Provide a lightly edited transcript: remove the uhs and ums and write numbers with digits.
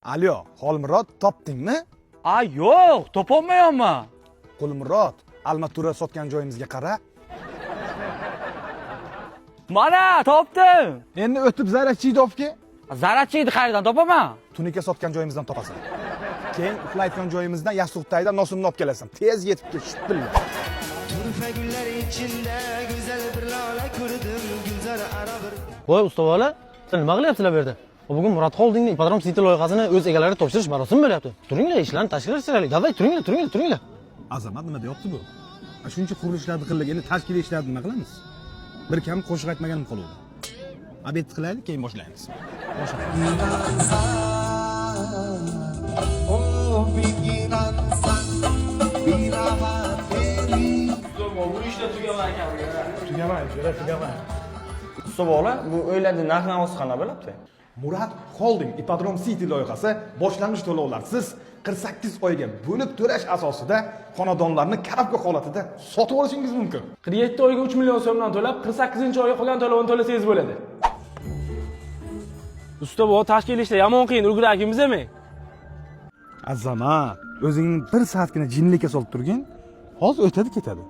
Alo, Xolmurod, topdingmi? Yo'q, topolmayapman. Xolmurod, almatura sotgan joyimizga qara. Mana, topdim. Endi o'tib Zarachidovga, Zarachiyni qayerdan topaman? tunika sotgan joyimizdan topasan. Keyin uxlayotgan joyimizdan Yasug'taydan nosimni olib kelasan. Tez yetib kel, shipillar. Turfa gullar içinde güzel bir lale ko'rdim, gulzar ara bir. Voy ustavola, nima qilyapsizlar bu yerda? Bugun Murod Holdingning Ipodrom City loyihasini o'z egalariga topshirish marosimi bo'lyapti. Turinglar, ishlarni tashkillashtiraylik. Davay, turinglar. Azamat nima deyapti bu? Shuncha qurilishlarni qildik, endi tashkil ishlarni nima qilamiz? Bir kam qo'shiq aytmaganim qoldi. Obed qilaylik, keyin boshlaymiz. Savoli, bu o'yladi narx-navosi qanday bo'libdi? Murod Holding Ipodrom City loyihasi boshlang'ich to'lovlarsiz 48 oyga bo'lib to'lash asosida xonadonlarni karobka holatida sotib olishingiz mumkin. 47 oyga 3 million so'mdan to'lab, 48-oyga qolgan to'lovini to'lasangiz bo'ladi. Usta, bu tashkil ishda yomon qiyin, ulguragimiz emas. Azamat, o'zingni bir soatgina jinlikka solib turgin, hozir o'tadi ketadi.